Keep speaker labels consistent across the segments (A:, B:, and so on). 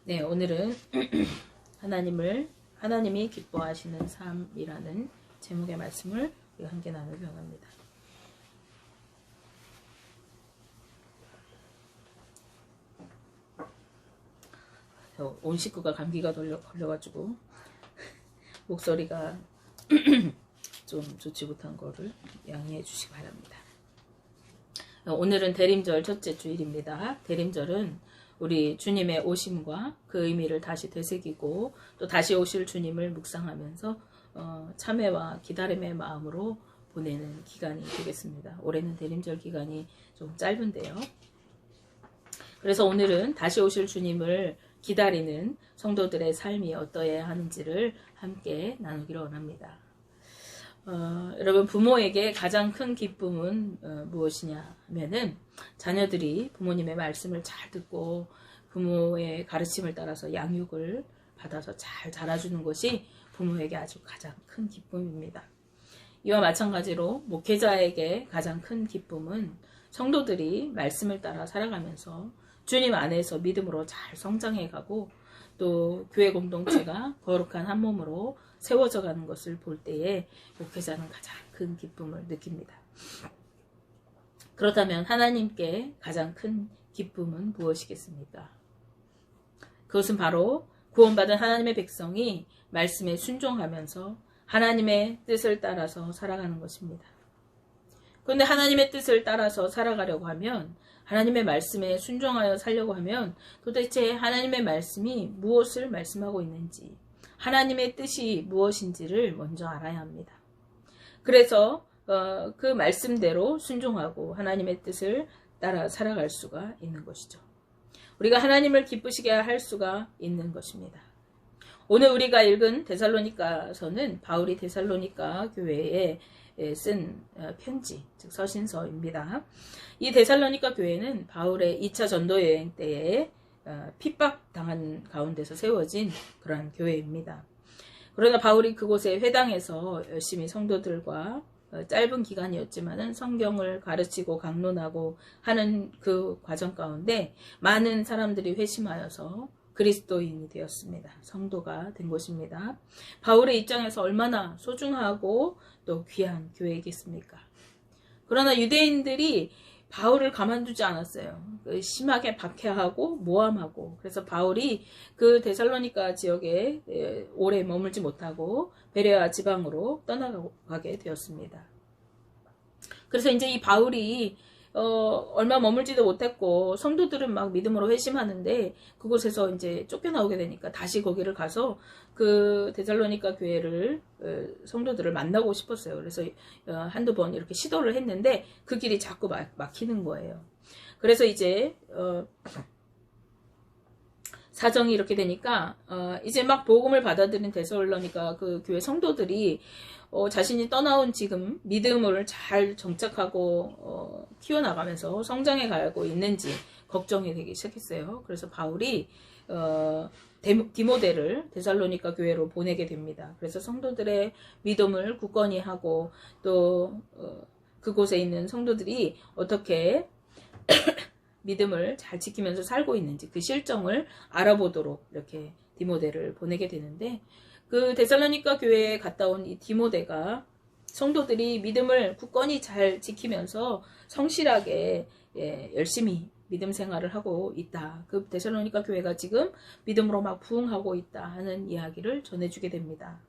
A: 네, 오늘은 하나님이 기뻐하시는 삶이라는 제목의 말씀을 우리가 함께 나누려 합니다. 온 식구가 감기가 걸려가지고 목소리가 좀 좋지 못한 거를 양해해 주시기 바랍니다. 오늘은 대림절 첫째 주일입니다. 대림절은 우리 주님의 오심과 그 의미를 다시 되새기고 또 다시 오실 주님을 묵상하면서 참회와 기다림의 마음으로 보내는 기간이 되겠습니다. 올해는 대림절 기간이 좀 짧은데요. 그래서 오늘은 다시 오실 주님을 기다리는 성도들의 삶이 어떠해야 하는지를 함께 나누기를 원합니다. 여러분, 부모에게 가장 큰 기쁨은 무엇이냐 하면은 자녀들이 부모님의 말씀을 잘 듣고 부모의 가르침을 따라서 양육을 받아서 잘 자라주는 것이 부모에게 아주 가장 큰 기쁨입니다. 이와 마찬가지로 목회자에게 가장 큰 기쁨은 성도들이 말씀을 따라 살아가면서 주님 안에서 믿음으로 잘 성장해가고 또 교회 공동체가 거룩한 한 몸으로 세워져 가는 것을 볼 때에 목회자는 가장 큰 기쁨을 느낍니다. 그렇다면 하나님께 가장 큰 기쁨은 무엇이겠습니까? 그것은 바로 구원받은 하나님의 백성이 말씀에 순종하면서 하나님의 뜻을 따라서 살아가는 것입니다. 그런데 하나님의 뜻을 따라서 살아가려고 하면, 하나님의 말씀에 순종하여 살려고 하면 도대체 하나님의 말씀이 무엇을 말씀하고 있는지, 하나님의 뜻이 무엇인지를 먼저 알아야 합니다. 그래서 그 말씀대로 순종하고 하나님의 뜻을 따라 살아갈 수가 있는 것이죠. 우리가 하나님을 기쁘시게 할 수가 있는 것입니다. 오늘 우리가 읽은 데살로니가서는 바울이 데살로니가 교회에 쓴 편지, 즉 서신서입니다. 이 데살로니가 교회는 바울의 2차 전도 여행 때에 핍박당한 가운데서 세워진 그러한 교회입니다. 그러나 바울이 그곳에 회당에서 열심히 성도들과 짧은 기간이었지만은 성경을 가르치고 강론하고 하는 그 과정 가운데 많은 사람들이 회심하여서 그리스도인이 되었습니다. 성도가 된 것입니다. 바울의 입장에서 얼마나 소중하고 또 귀한 교회이겠습니까? 그러나 유대인들이 바울을 가만두지 않았어요. 심하게 박해하고 모함하고, 그래서 바울이 그 데살로니가 지역에 오래 머물지 못하고 베레아 지방으로 떠나가게 되었습니다. 그래서 이제 이 바울이 얼마 머물지도 못했고 성도들은 막 믿음으로 회심하는데 그곳에서 이제 쫓겨나오게 되니까 다시 거기를 가서 그 데살로니가 교회를 성도들을 만나고 싶었어요. 그래서 한두 번 이렇게 시도를 했는데 그 길이 자꾸 막히는 거예요. 그래서 이제 사정이 이렇게 되니까 이제 막 복음을 받아들인 데살로니가 그 교회 성도들이 자신이 떠나온 지금 믿음을 잘 정착하고 키워나가면서 성장해 가고 있는지 걱정이 되기 시작했어요. 그래서 바울이 디모데를 데살로니가 교회로 보내게 됩니다. 그래서 성도들의 믿음을 굳건히 하고 또 그곳에 있는 성도들이 어떻게 믿음을 잘 지키면서 살고 있는지 그 실정을 알아보도록 이렇게 디모데를 보내게 되는데, 그 데살로니가 교회에 갔다 온 이 디모데가 성도들이 믿음을 굳건히 잘 지키면서 성실하게 열심히 믿음 생활을 하고 있다. 그 데살로니가 교회가 지금 믿음으로 막 부흥하고 있다 하는 이야기를 전해주게 됩니다.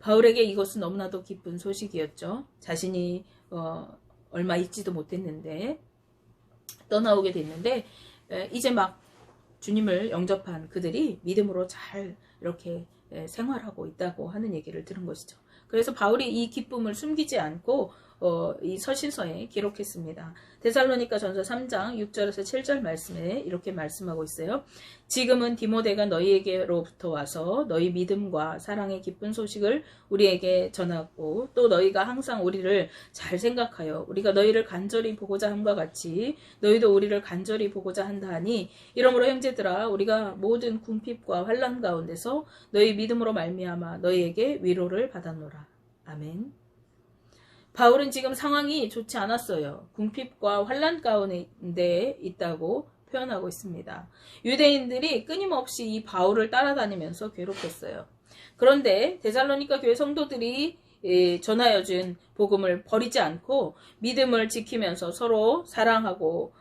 A: 바울에게 이것은 너무나도 기쁜 소식이었죠. 자신이 얼마 있지도 못했는데 떠나오게 됐는데 이제 막 주님을 영접한 그들이 믿음으로 잘 이렇게 생활하고 있다고 하는 얘기를 들은 것이죠. 그래서 바울이 이 기쁨을 숨기지 않고 이 서신서에 기록했습니다. 데살로니가 전서 3장 6절에서 7절 말씀에 이렇게 말씀하고 있어요. 지금은 디모데가 너희에게로부터 와서 너희 믿음과 사랑의 기쁜 소식을 우리에게 전하고 또 너희가 항상 우리를 잘 생각하여 우리가 너희를 간절히 보고자 함과 같이 너희도 우리를 간절히 보고자 한다 하니, 이러므로 형제들아 우리가 모든 궁핍과 환난 가운데서 너희 믿음으로 말미암아 너희에게 위로를 받았노라. 아멘. 바울은 지금 상황이 좋지 않았어요. 궁핍과 환난 가운데 있다고 표현하고 있습니다. 유대인들이 끊임없이 이 바울을 따라다니면서 괴롭혔어요. 그런데 데살로니가 교회 성도들이 전하여준 복음을 버리지 않고 믿음을 지키면서 서로 사랑하고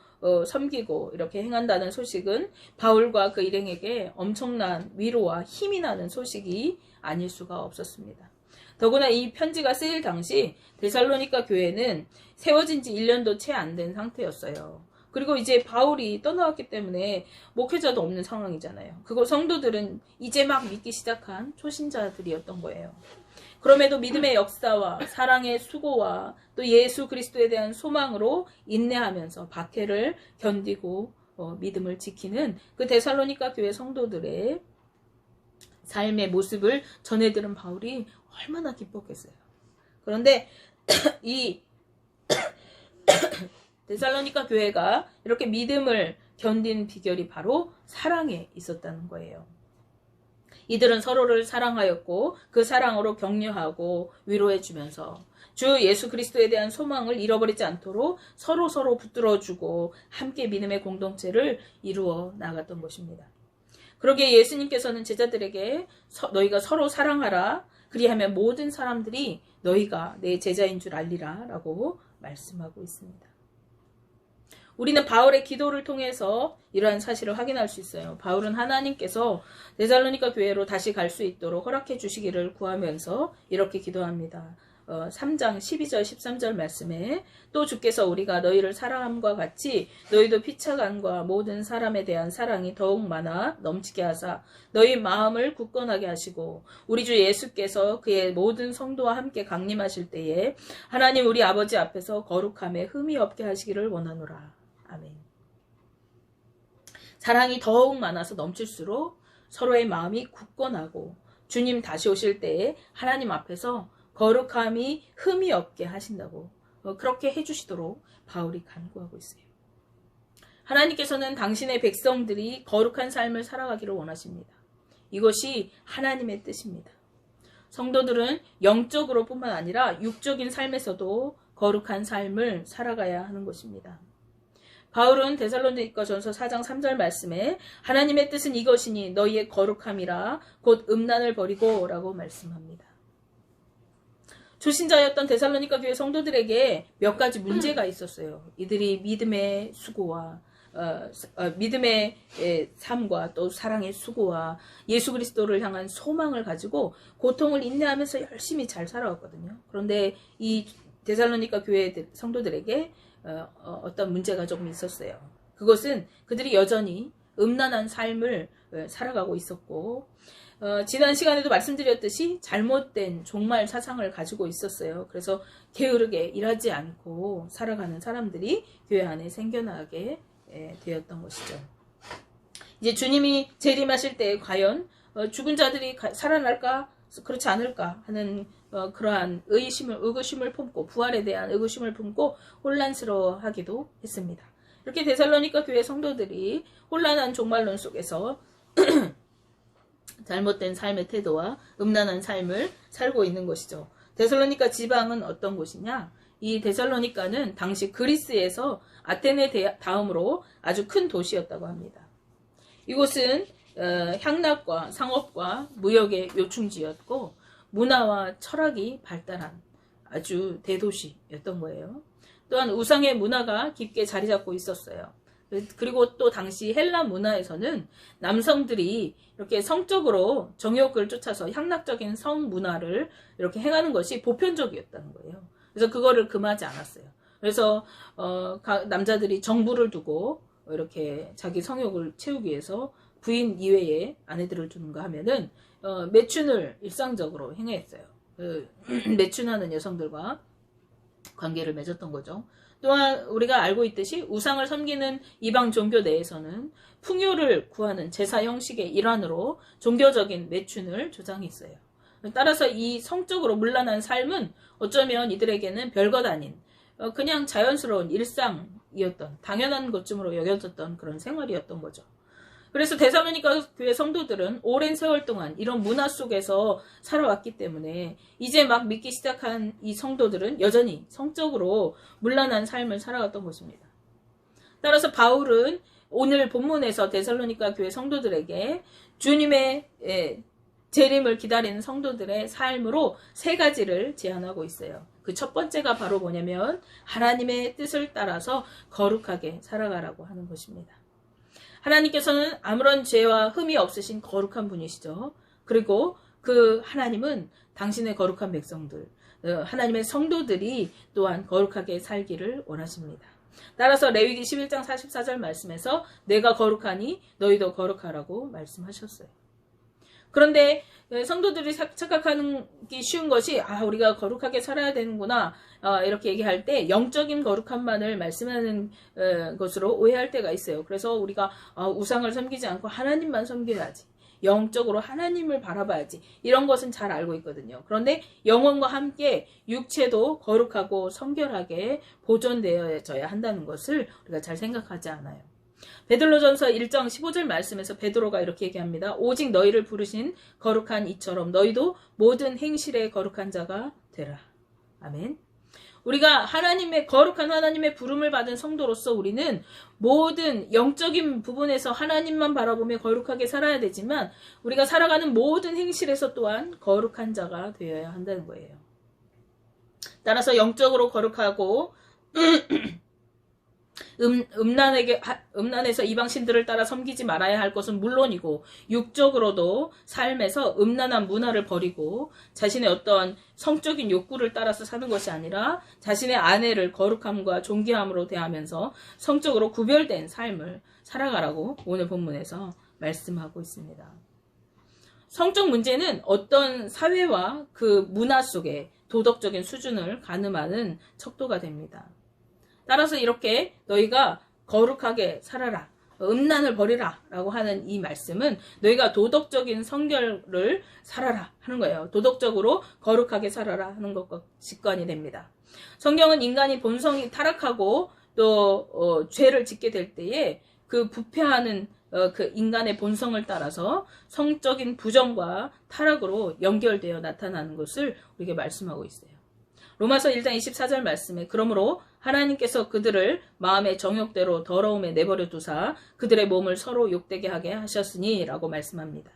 A: 섬기고 이렇게 행한다는 소식은 바울과 그 일행에게 엄청난 위로와 힘이 나는 소식이 아닐 수가 없었습니다. 더구나 이 편지가 쓰일 당시 데살로니가 교회는 세워진 지 1년도 채 안 된 상태였어요. 그리고 이제 바울이 떠나왔기 때문에 목회자도 없는 상황이잖아요. 그거 성도들은 이제 막 믿기 시작한 초신자들이었던 거예요. 그럼에도 믿음의 역사와 사랑의 수고와 또 예수 그리스도에 대한 소망으로 인내하면서 박해를 견디고 믿음을 지키는 그 데살로니가 교회 성도들의 삶의 모습을 전해들은 바울이 얼마나 기뻤겠어요. 그런데 이 데살로니가 교회가 이렇게 믿음을 견딘 비결이 바로 사랑에 있었다는 거예요. 이들은 서로를 사랑하였고 그 사랑으로 격려하고 위로해주면서 주 예수 그리스도에 대한 소망을 잃어버리지 않도록 서로 붙들어주고 함께 믿음의 공동체를 이루어 나갔던 것입니다. 그러기에 예수님께서는 제자들에게 너희가 서로 사랑하라. 그리하면 모든 사람들이 너희가 내 제자인 줄 알리라 라고 말씀하고 있습니다. 우리는 바울의 기도를 통해서 이러한 사실을 확인할 수 있어요. 바울은 하나님께서 데살로니가 교회로 다시 갈 수 있도록 허락해 주시기를 구하면서 이렇게 기도합니다. 3장 12절 13절 말씀에 또 주께서 우리가 너희를 사랑함과 같이 너희도 피차간과 모든 사람에 대한 사랑이 더욱 많아 넘치게 하사 너희 마음을 굳건하게 하시고 우리 주 예수께서 그의 모든 성도와 함께 강림하실 때에 하나님 우리 아버지 앞에서 거룩함에 흠이 없게 하시기를 원하노라. 아멘. 사랑이 더욱 많아서 넘칠수록 서로의 마음이 굳건하고 주님 다시 오실 때에 하나님 앞에서 거룩함이 흠이 없게 하신다고 그렇게 해주시도록 바울이 간구하고 있어요. 하나님께서는 당신의 백성들이 거룩한 삶을 살아가기를 원하십니다. 이것이 하나님의 뜻입니다. 성도들은 영적으로 뿐만 아니라 육적인 삶에서도 거룩한 삶을 살아가야 하는 것입니다. 바울은 데살로니가전서 4장 3절 말씀에 하나님의 뜻은 이것이니 너희의 거룩함이라 곧 음란을 버리고 라고 말씀합니다. 초신자였던 데살로니가 교회 성도들에게 몇 가지 문제가 있었어요. 이들이 믿음의 수고와 믿음의 삶과 또 사랑의 수고와 예수 그리스도를 향한 소망을 가지고 고통을 인내하면서 열심히 잘 살아왔거든요. 그런데 이 데살로니가 교회 성도들에게 어떤 문제가 조금 있었어요. 그것은 그들이 여전히 음란한 삶을 살아가고 있었고 지난 시간에도 말씀드렸듯이 잘못된 종말 사상을 가지고 있었어요. 그래서 게으르게 일하지 않고 살아가는 사람들이 교회 안에 생겨나게 되었던 것이죠. 이제 주님이 재림하실 때 과연 죽은 자들이 살아날까 그렇지 않을까 하는 그러한 의구심을 품고 부활에 대한 의구심을 품고 혼란스러워하기도 했습니다. 이렇게 데살로니가 교회 성도들이 혼란한 종말론 속에서 잘못된 삶의 태도와 음란한 삶을 살고 있는 것이죠. 데살로니가 지방은 어떤 곳이냐? 이 데살로니가는 당시 그리스에서 아테네 다음으로 아주 큰 도시였다고 합니다. 이곳은 향락과 상업과 무역의 요충지였고 문화와 철학이 발달한 아주 대도시였던 거예요. 또한 우상의 문화가 깊게 자리 잡고 있었어요. 그리고 또 당시 헬라 문화에서는 남성들이 이렇게 성적으로 정욕을 쫓아서 향락적인 성 문화를 이렇게 행하는 것이 보편적이었다는 거예요. 그래서 그거를 금하지 않았어요. 그래서 남자들이 정부를 두고 이렇게 자기 성욕을 채우기 위해서 부인 이외에 아내들을 두는가 하면은 매춘을 일상적으로 행했어요. 매춘하는 여성들과 관계를 맺었던 거죠. 또한 우리가 알고 있듯이 우상을 섬기는 이방 종교 내에서는 풍요를 구하는 제사 형식의 일환으로 종교적인 매춘을 조장했어요. 따라서 이 성적으로 문란한 삶은 어쩌면 이들에게는 별것 아닌 그냥 자연스러운 일상이었던 당연한 것쯤으로 여겨졌던 그런 생활이었던 거죠. 그래서 데살로니가 교회 성도들은 오랜 세월 동안 이런 문화 속에서 살아왔기 때문에 이제 막 믿기 시작한 이 성도들은 여전히 성적으로 문란한 삶을 살아갔던 것입니다. 따라서 바울은 오늘 본문에서 데살로니가 교회 성도들에게 주님의 재림을 기다리는 성도들의 삶으로 세 가지를 제안하고 있어요. 그 첫 번째가 바로 뭐냐면 하나님의 뜻을 따라서 거룩하게 살아가라고 하는 것입니다. 하나님께서는 아무런 죄와 흠이 없으신 거룩한 분이시죠. 그리고 그 하나님은 당신의 거룩한 백성들, 하나님의 성도들이 또한 거룩하게 살기를 원하십니다. 따라서 레위기 11장 44절 말씀에서 내가 거룩하니 너희도 거룩하라고 말씀하셨어요. 그런데 성도들이 착각하기 쉬운 것이 우리가 거룩하게 살아야 되는구나 이렇게 얘기할 때 영적인 거룩함만을 말씀하는 것으로 오해할 때가 있어요. 그래서 우리가 우상을 섬기지 않고 하나님만 섬겨야지, 영적으로 하나님을 바라봐야지, 이런 것은 잘 알고 있거든요. 그런데 영혼과 함께 육체도 거룩하고 성결하게 보존되어져야 한다는 것을 우리가 잘 생각하지 않아요. 베드로전서 1장 15절 말씀에서 베드로가 이렇게 얘기합니다. 오직 너희를 부르신 거룩한 이처럼 너희도 모든 행실에 거룩한 자가 되라. 아멘. 우리가 거룩한 하나님의 부름을 받은 성도로서 우리는 모든 영적인 부분에서 하나님만 바라보며 거룩하게 살아야 되지만 우리가 살아가는 모든 행실에서 또한 거룩한 자가 되어야 한다는 거예요. 따라서 영적으로 거룩하고 음란에서 이방신들을 따라 섬기지 말아야 할 것은 물론이고 육적으로도 삶에서 음란한 문화를 버리고 자신의 어떤 성적인 욕구를 따라서 사는 것이 아니라 자신의 아내를 거룩함과 존귀함으로 대하면서 성적으로 구별된 삶을 살아가라고 오늘 본문에서 말씀하고 있습니다. 성적 문제는 어떤 사회와 그 문화 속에 도덕적인 수준을 가늠하는 척도가 됩니다. 따라서 이렇게 너희가 거룩하게 살아라, 음란을 버리라 라고 하는 이 말씀은 너희가 도덕적인 성결을 살아라 하는 거예요. 도덕적으로 거룩하게 살아라 하는 것과 직관이 됩니다. 성경은 인간이 본성이 타락하고 또 죄를 짓게 될 때에 그 부패하는 그 인간의 본성을 따라서 성적인 부정과 타락으로 연결되어 나타나는 것을 우리에게 말씀하고 있어요. 로마서 1장 24절 말씀에 그러므로 하나님께서 그들을 마음의 정욕대로 더러움에 내버려 두사 그들의 몸을 서로 욕되게 하게 하셨으니 라고 말씀합니다.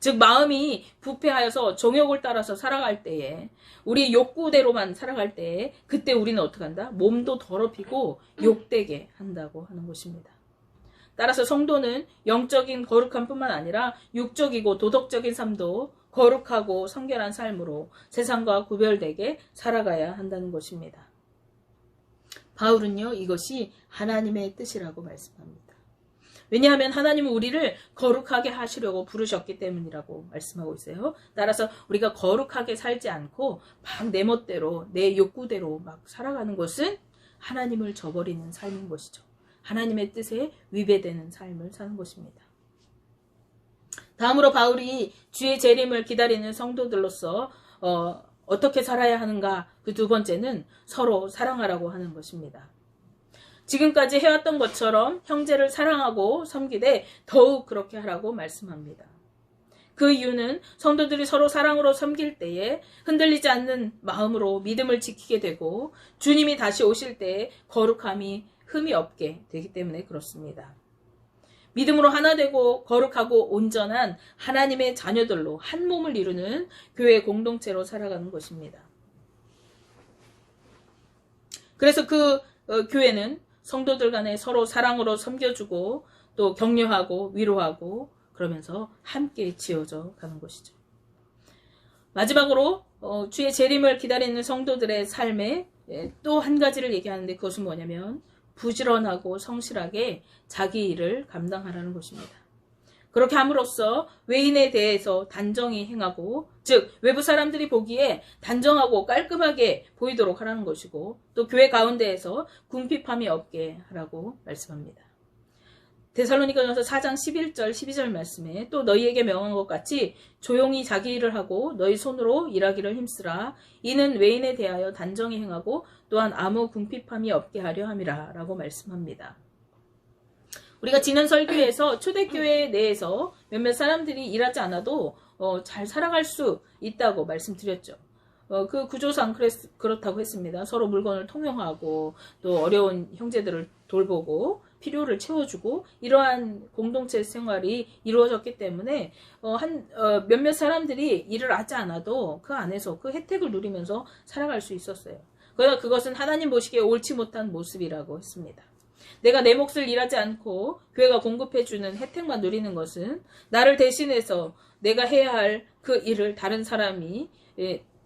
A: 즉 마음이 부패하여서 정욕을 따라서 살아갈 때에 우리 욕구대로만 살아갈 때에 그때 우리는 어떻게 한다? 몸도 더럽히고 욕되게 한다고 하는 것입니다. 따라서 성도는 영적인 거룩함뿐만 아니라 육적이고 도덕적인 삶도 거룩하고 성결한 삶으로 세상과 구별되게 살아가야 한다는 것입니다. 바울은요, 이것이 하나님의 뜻이라고 말씀합니다. 왜냐하면 하나님은 우리를 거룩하게 하시려고 부르셨기 때문이라고 말씀하고 있어요. 따라서 우리가 거룩하게 살지 않고 막 내 멋대로 내 욕구대로 막 살아가는 것은 하나님을 저버리는 삶인 것이죠. 하나님의 뜻에 위배되는 삶을 사는 것입니다. 다음으로 바울이 주의 재림을 기다리는 성도들로서 어떻게 살아야 하는가, 그 두 번째는 서로 사랑하라고 하는 것입니다. 지금까지 해왔던 것처럼 형제를 사랑하고 섬기되 더욱 그렇게 하라고 말씀합니다. 그 이유는 성도들이 서로 사랑으로 섬길 때에 흔들리지 않는 마음으로 믿음을 지키게 되고 주님이 다시 오실 때에 거룩함이 흠이 없게 되기 때문에 그렇습니다. 믿음으로 하나 되고 거룩하고 온전한 하나님의 자녀들로 한 몸을 이루는 교회 공동체로 살아가는 것입니다. 그래서 그 교회는 성도들 간에 서로 사랑으로 섬겨주고 또 격려하고 위로하고 그러면서 함께 지어져 가는 것이죠. 마지막으로 주의 재림을 기다리는 성도들의 삶에 또 한 가지를 얘기하는데 그것은 뭐냐면 부지런하고 성실하게 자기 일을 감당하라는 것입니다. 그렇게 함으로써 외인에 대해서 단정히 행하고, 즉 외부 사람들이 보기에 단정하고 깔끔하게 보이도록 하라는 것이고, 또 교회 가운데에서 궁핍함이 없게 하라고 말씀합니다. 데살로니가전서 4장 11절 12절 말씀에 또 너희에게 명한 것 같이 조용히 자기 일을 하고 너희 손으로 일하기를 힘쓰라. 이는 외인에 대하여 단정히 행하고 또한 아무 궁핍함이 없게 하려 함이라 라고 말씀합니다. 우리가 지난 설교에서 초대교회 내에서 몇몇 사람들이 일하지 않아도 잘 살아갈 수 있다고 말씀드렸죠. 그 구조상 그렇다고 했습니다. 서로 물건을 통용하고 또 어려운 형제들을 돌보고 필요를 채워주고 이러한 공동체 생활이 이루어졌기 때문에 몇몇 사람들이 일을 하지 않아도 그 안에서 그 혜택을 누리면서 살아갈 수 있었어요. 그러나 그것은 하나님 보시기에 옳지 못한 모습이라고 했습니다. 내가 내 몫을 일하지 않고 교회가 공급해주는 혜택만 누리는 것은 나를 대신해서 내가 해야 할 그 일을 다른 사람이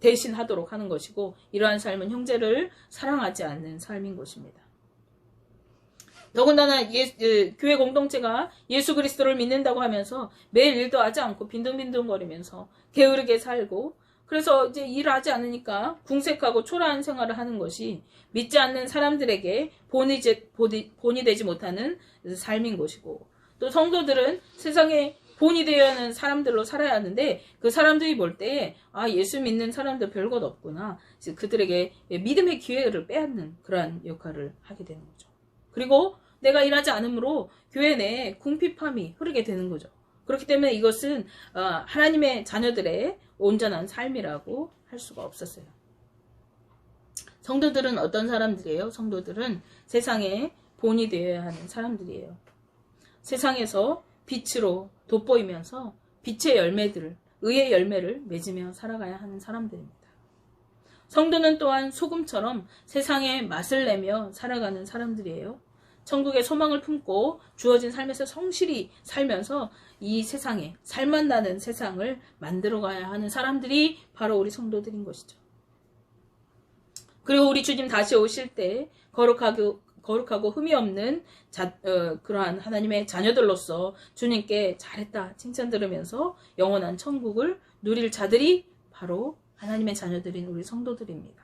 A: 대신하도록 하는 것이고, 이러한 삶은 형제를 사랑하지 않는 삶인 것입니다. 더군다나 교회 공동체가 예수 그리스도를 믿는다고 하면서 매일 일도 하지 않고 빈둥빈둥거리면서 게으르게 살고, 그래서 이제 일하지 않으니까 궁색하고 초라한 생활을 하는 것이 믿지 않는 사람들에게 본이 되지 못하는 삶인 것이고, 또 성도들은 세상에 본이 되어야 하는 사람들로 살아야 하는데, 그 사람들이 볼 때에 예수 믿는 사람들 별것 없구나, 그들에게 믿음의 기회를 빼앗는 그러한 역할을 하게 되는 거죠. 그리고 내가 일하지 않으므로 교회 내에 궁핍함이 흐르게 되는 거죠. 그렇기 때문에 이것은 하나님의 자녀들의 온전한 삶이라고 할 수가 없었어요. 성도들은 어떤 사람들이에요? 성도들은 세상에 본이 되어야 하는 사람들이에요. 세상에서 빛으로 돋보이면서 빛의 열매들을, 의의 열매를 맺으며 살아가야 하는 사람들입니다. 성도는 또한 소금처럼 세상에 맛을 내며 살아가는 사람들이에요. 천국의 소망을 품고 주어진 삶에서 성실히 살면서 이 세상에, 살맛 나는 세상을 만들어가야 하는 사람들이 바로 우리 성도들인 것이죠. 그리고 우리 주님 다시 오실 때 거룩하고 흠이 없는 그러한 하나님의 자녀들로서 주님께 잘했다 칭찬 들으면서 영원한 천국을 누릴 자들이 바로 하나님의 자녀들인 우리 성도들입니다.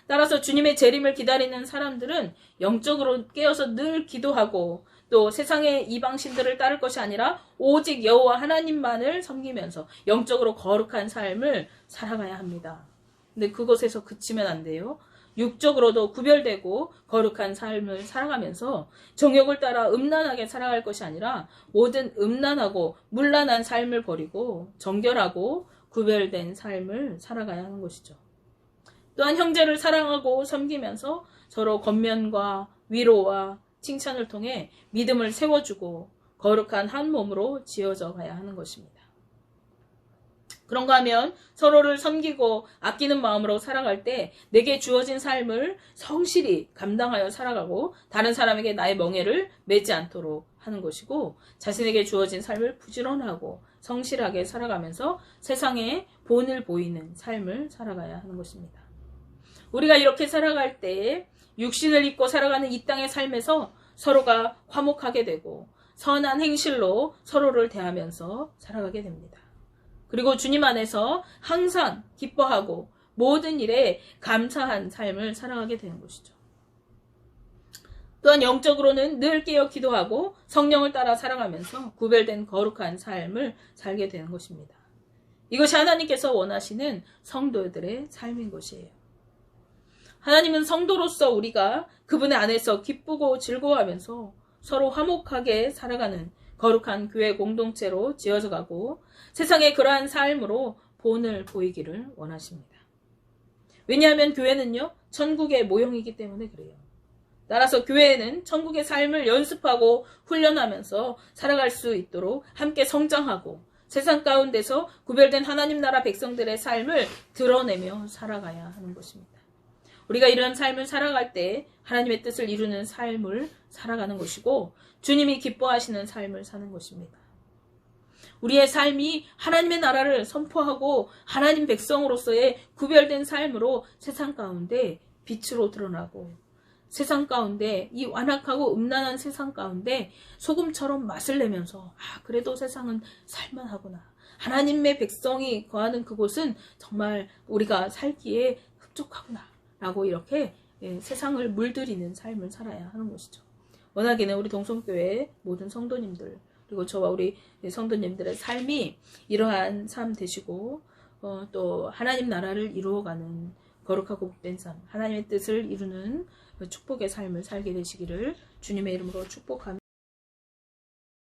A: 따라서 주님의 재림을 기다리는 사람들은 영적으로 깨어서 늘 기도하고, 또 세상의 이방신들을 따를 것이 아니라 오직 여호와 하나님만을 섬기면서 영적으로 거룩한 삶을 살아가야 합니다. 근데 그것에서 그치면 안 돼요. 육적으로도 구별되고 거룩한 삶을 살아가면서 정욕을 따라 음란하게 살아갈 것이 아니라 모든 음란하고 문란한 삶을 버리고 정결하고 구별된 삶을 살아가야 하는 것이죠. 또한 형제를 사랑하고 섬기면서 서로 권면과 위로와 칭찬을 통해 믿음을 세워주고 거룩한 한 몸으로 지어져 가야 하는 것입니다. 그런가 하면 서로를 섬기고 아끼는 마음으로 살아갈 때 내게 주어진 삶을 성실히 감당하여 살아가고 다른 사람에게 나의 멍에를 매지 않도록 하는 것이고, 자신에게 주어진 삶을 부지런하고 성실하게 살아가면서 세상에 본을 보이는 삶을 살아가야 하는 것입니다. 우리가 이렇게 살아갈 때 육신을 입고 살아가는 이 땅의 삶에서 서로가 화목하게 되고 선한 행실로 서로를 대하면서 살아가게 됩니다. 그리고 주님 안에서 항상 기뻐하고 모든 일에 감사한 삶을 살아가게 되는 것이죠. 또한 영적으로는 늘 깨어 기도하고 성령을 따라 살아가면서 구별된 거룩한 삶을 살게 되는 것입니다. 이것이 하나님께서 원하시는 성도들의 삶인 것이에요. 하나님은 성도로서 우리가 그분의 안에서 기쁘고 즐거워하면서 서로 화목하게 살아가는 거룩한 교회 공동체로 지어져 가고 세상에 그러한 삶으로 본을 보이기를 원하십니다. 왜냐하면 교회는요, 천국의 모형이기 때문에 그래요. 따라서 교회에는 천국의 삶을 연습하고 훈련하면서 살아갈 수 있도록 함께 성장하고 세상 가운데서 구별된 하나님 나라 백성들의 삶을 드러내며 살아가야 하는 것입니다. 우리가 이런 삶을 살아갈 때 하나님의 뜻을 이루는 삶을 살아가는 것이고 주님이 기뻐하시는 삶을 사는 것입니다. 우리의 삶이 하나님의 나라를 선포하고 하나님 백성으로서의 구별된 삶으로 세상 가운데 빛으로 드러나고 세상 가운데 이 완악하고 음란한 세상 가운데 소금처럼 맛을 내면서 그래도 세상은 살만하구나. 하나님의 백성이 거하는 그곳은 정말 우리가 살기에 흡족하구나. 라고 이렇게 세상을 물들이는 삶을 살아야 하는 것이죠. 워낙에는 우리 동성교회 모든 성도님들 그리고 저와 우리 성도님들의 삶이 이러한 삶 되시고 또 하나님 나라를 이루어가는 거룩하고 복된 삶, 하나님의 뜻을 이루는 축복의 삶을 살게 되시기를 주님의 이름으로 축복합니다.